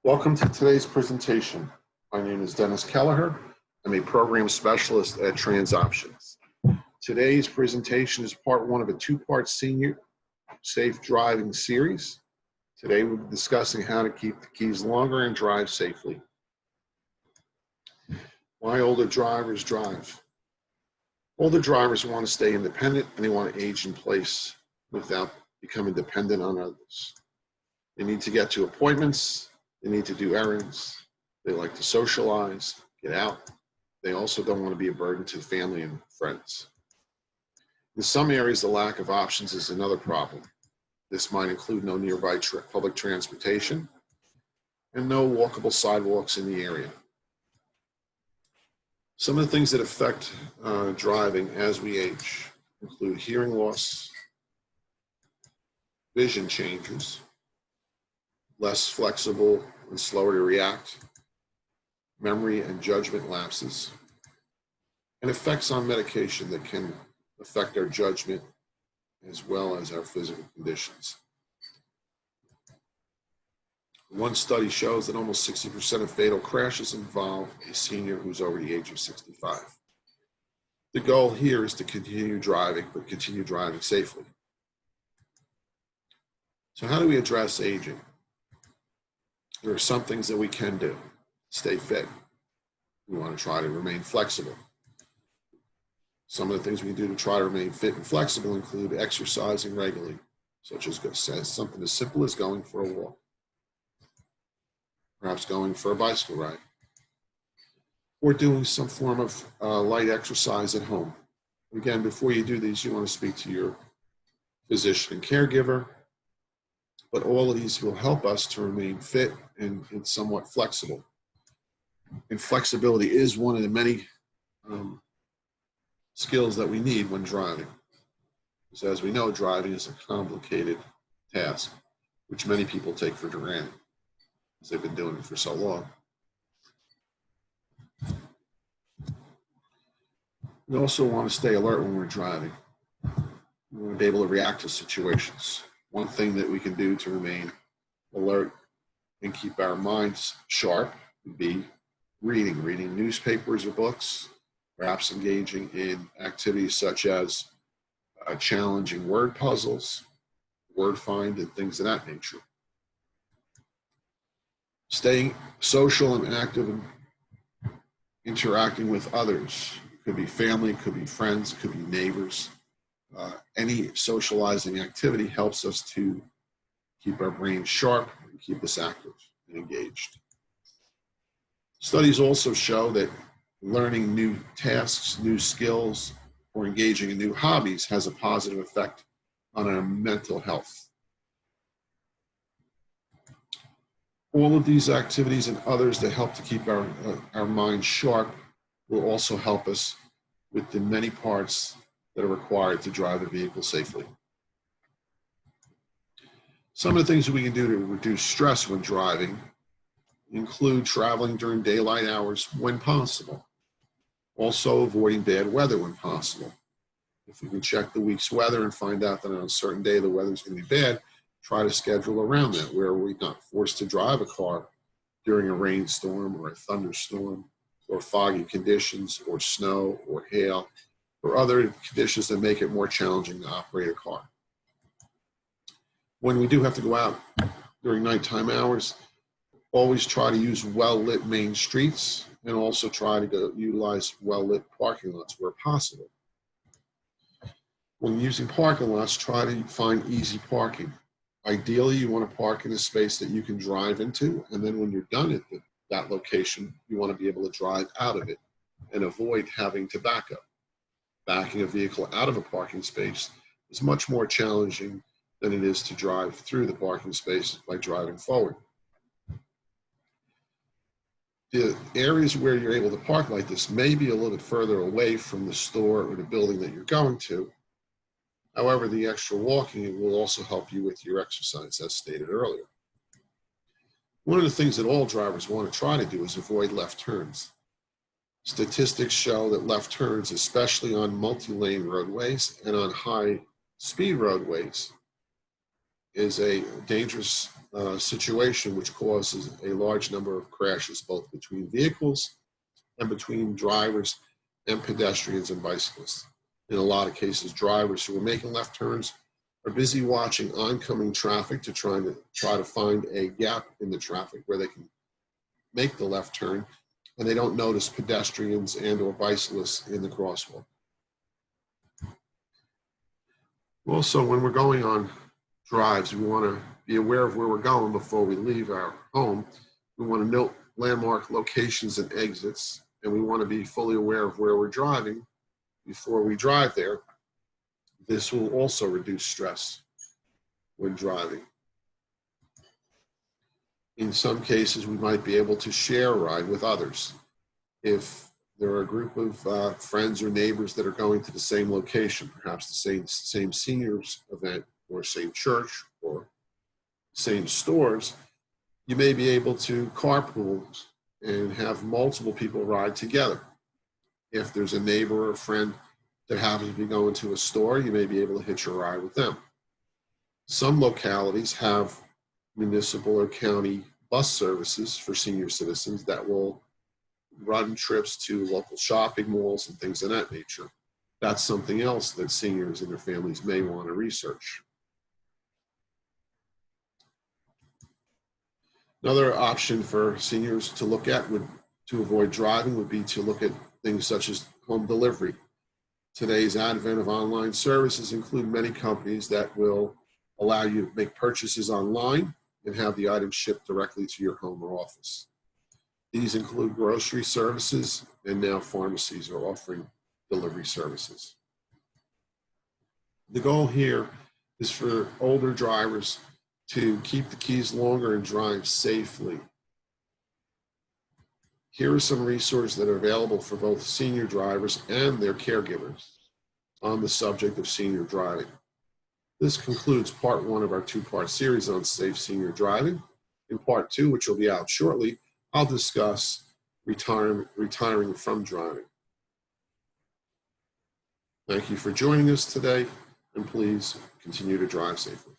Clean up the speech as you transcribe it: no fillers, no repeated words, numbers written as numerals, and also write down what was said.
Welcome to today's presentation. My name is Dennis Kelleher. I'm a program specialist at TransOptions. Today's presentation is part one of a two-part senior safe driving series. Today we'll be discussing how to keep the keys longer and drive safely. Why older drivers drive. Older drivers want to stay independent and they want to age in place without becoming dependent on others. They need to get to appointments. They need to do errands. They like to socialize, get out. They also don't want to be a burden to family and friends. In some areas, the lack of options is another problem. This might include no nearby public transportation and no walkable sidewalks in the area. Some of the things that affect driving as we age include hearing loss, vision changes, less flexible and slower to react, memory and judgment lapses, and effects on medication that can affect our judgment as well as our physical conditions. One study shows that almost 60% of fatal crashes involve a senior who's over the age of 65. The goal here is to continue driving, but continue driving safely. So how do we address aging? There are some things that we can do. Stay fit. We want to try to remain flexible. Some of the things we can do to try to remain fit and flexible include exercising regularly, such as something as simple as going for a walk, perhaps going for a bicycle ride, or doing some form of light exercise at home. Again, before you do these, you want to speak to your physician and caregiver, but all of these will help us to remain fit and somewhat flexible. And flexibility is one of the many skills that we need when driving. Because as we know, driving is a complicated task, which many people take for granted, because they've been doing it for so long. We also want to stay alert when we're driving. We want to be able to react to situations. One thing that we can do to remain alert and keep our minds sharp would be reading newspapers or books, perhaps engaging in activities such as challenging word puzzles, word find, and things of that nature. Staying social and active and interacting with others. It could be family, it could be friends, it could be neighbors. Any socializing activity helps us to keep our brains sharp and keep us active and engaged. Studies also show that learning new tasks, new skills, or engaging in new hobbies has a positive effect on our mental health. All of these activities and others that help to keep our minds sharp will also help us with the many parts that are required to drive a vehicle safely. Some of the things that we can do to reduce stress when driving include traveling during daylight hours when possible. Also avoiding bad weather when possible. If you can check the week's weather and find out that on a certain day the weather's going to be bad, try to schedule around that, where we're not forced to drive a car during a rainstorm or a thunderstorm or foggy conditions or snow or hail or other conditions that make it more challenging to operate a car. When we do have to go out during nighttime hours, always try to use well-lit main streets and also try to utilize well-lit parking lots where possible. When using parking lots, try to find easy parking. Ideally, you want to park in a space that you can drive into, and then when you're done at that location, you want to be able to drive out of it and avoid having to back up. Backing a vehicle out of a parking space is much more challenging than it is to drive through the parking space by driving forward. The areas where you're able to park like this may be a little bit further away from the store or the building that you're going to. However, the extra walking will also help you with your exercise, as stated earlier. One of the things that all drivers want to try to do is avoid left turns. Statistics show that left turns, especially on multi-lane roadways and on high-speed roadways, is a dangerous situation which causes a large number of crashes, both between vehicles and between drivers and pedestrians and bicyclists. In a lot of cases, drivers who are making left turns are busy watching oncoming traffic to try to find a gap in the traffic where they can make the left turn, and they don't notice pedestrians and or bicyclists in the crosswalk. Also, when we're going on drives, we want to be aware of where we're going before we leave our home. We want to note landmark locations and exits, and we want to be fully aware of where we're driving before we drive there. This will also reduce stress when driving. In some cases, we might be able to share a ride with others. If there are a group of friends or neighbors that are going to the same location, perhaps the same seniors event or same church or same stores, you may be able to carpool and have multiple people ride together. If there's a neighbor or a friend that happens to be going to a store, you may be able to hitch a ride with them. Some localities have municipal or county bus services for senior citizens that will run trips to local shopping malls and things of that nature. That's something else that seniors and their families may want to research. Another option for seniors to look at to avoid driving would be to look at things such as home delivery. Today's advent of online services include many companies that will allow you to make purchases online and have the items shipped directly to your home or office. These include grocery services, and now pharmacies are offering delivery services. The goal here is for older drivers to keep the keys longer and drive safely. Here are some resources that are available for both senior drivers and their caregivers on the subject of senior driving. This concludes part 1 of our 2-part series on safe senior driving. In part 2, which will be out shortly, I'll discuss retiring from driving. Thank you for joining us today, and please continue to drive safely.